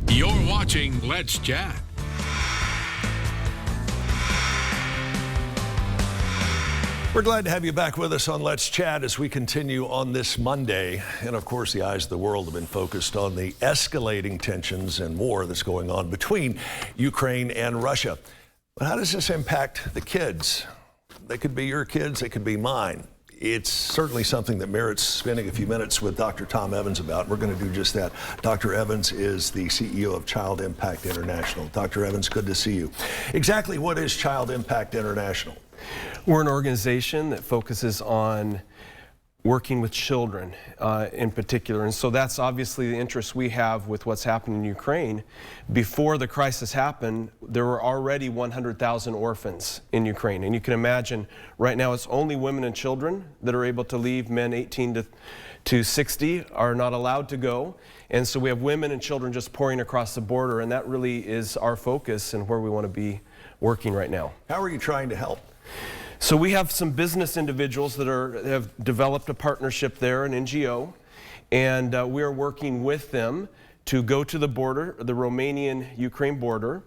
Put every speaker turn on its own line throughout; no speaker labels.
You're watching Let's Chat.
We're glad to have you back with us on Let's Chat as we continue on this Monday. And of course, the eyes of the world have been focused on the escalating tensions and war that's going on between Ukraine and Russia. But how does this impact the kids? They could be your kids, they could be mine. It's certainly something that merits spending a few minutes with Dr. Tom Evans about. We're going to do just that. Dr. Evans is the CEO of Child Impact International. Dr. Evans, good to see you. Exactly what is Child Impact International?
We're an organization that focuses on working with children in particular. And so that's obviously the interest we have with what's happening in Ukraine. Before the crisis happened, there were already 100,000 orphans in Ukraine. And you can imagine right now it's only women and children that are able to leave. Men 18 to 60 are not allowed to go. And so we have women and children just pouring across the border. And that really is our focus and where we want to be working right now.
How are you trying to help?
So we have some business individuals that have developed a partnership there, an NGO, and we are working with them to go to the border, the Romanian-Ukraine border,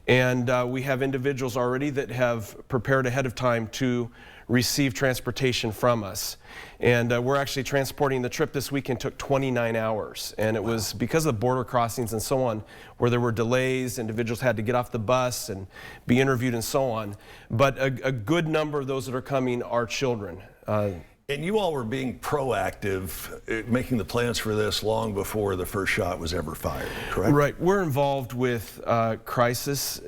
and we have individuals already that have prepared ahead of time to receive transportation from us. And we're actually transporting. The trip this weekend took 29 hours, and it was because of border crossings and so on, where there were delays. Individuals had to get off the bus and be interviewed and so on. But a good number of those that are coming are children.
And you all were being proactive, making the plans for this long before the first shot was ever fired, correct?
Right. We're involved with crisis,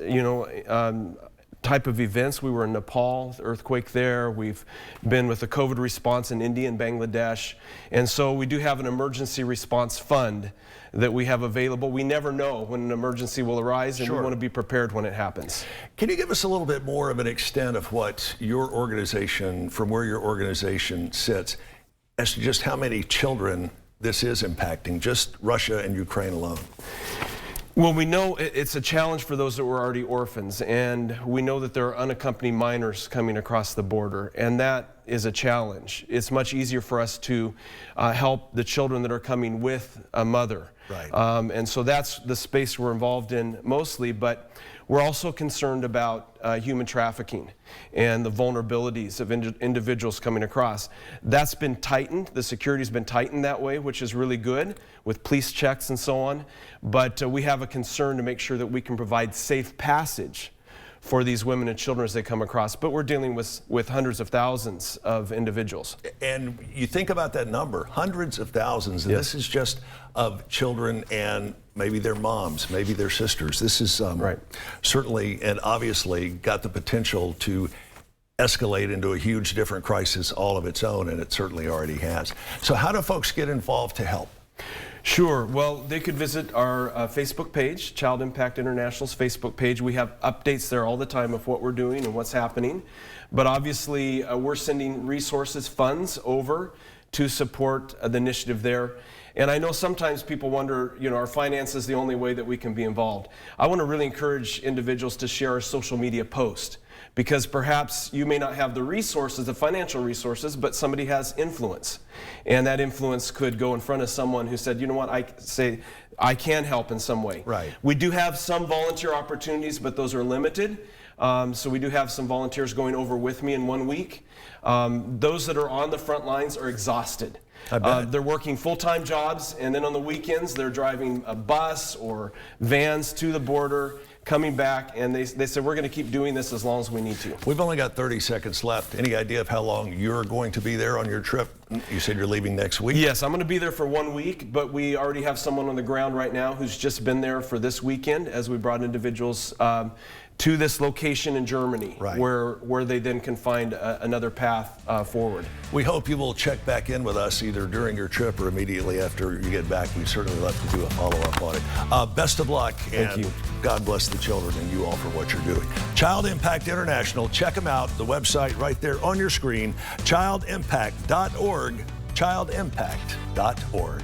type of events. We were in Nepal, the earthquake there. We've been with the COVID response in India and Bangladesh. And so we do have an emergency response fund that we have available. We never know when an emergency will arise, and
Sure.
we want to be prepared when it happens.
Can you give us a little bit more of an extent of what your organization, from where your organization sits, as to just how many children this is impacting, just Russia and Ukraine alone?
Well, we know it's a challenge for those that were already orphans, and we know that there are unaccompanied minors coming across the border, and that is a challenge. It's much easier for us to help the children that are coming with a mother.
Right.
And so that's the space we're involved in mostly, but we're also concerned about human trafficking and the vulnerabilities of individuals coming across. That's been tightened. The security's been tightened that way, which is really good, with police checks and so on. But we have a concern to make sure that we can provide safe passage for these women and children as they come across. But we're dealing with hundreds of thousands of individuals.
And you think about that number, hundreds of thousands, and
Yes.
this is just of children and maybe their moms, maybe their sisters. This is
Right.
certainly and obviously got the potential to escalate into a huge different crisis all of its own, and it certainly already has. So how do folks get involved to help?
Sure. Well, they could visit our Facebook page, Child Impact International's Facebook page. We have updates there all the time of what we're doing and what's happening. But obviously, we're sending resources, funds over to support the initiative there. And I know sometimes people wonder, are finances the only way that we can be involved? I want to really encourage individuals to share a social media post, because perhaps you may not have the resources, the financial resources, but somebody has influence. And that influence could go in front of someone who said, you know what, I can help in some way.
Right.
We do have some volunteer opportunities, but those are limited. So we do have some volunteers going over with me in 1 week. Those that are on the front lines are exhausted.
I bet.
They're working full-time jobs, and then on the weekends they're driving a bus or vans to the border, coming back, and they said, we're going to keep doing this as long as we need to.
We've only got 30 seconds left. Any idea of how long you're going to be there on your trip? You said you're leaving next week?
Yes, I'm going to be there for 1 week, but we already have someone on the ground right now who's just been there for this weekend as we brought individuals to this location in Germany,
Right.
where they then can find another path forward.
We hope you will check back in with us either during your trip or immediately after you get back. We'd certainly love to do a follow-up on it. Best of luck, and
Thank you.
God bless the children and you all for what you're doing. Child Impact International, check them out. The website right there on your screen, childimpact.org, childimpact.org.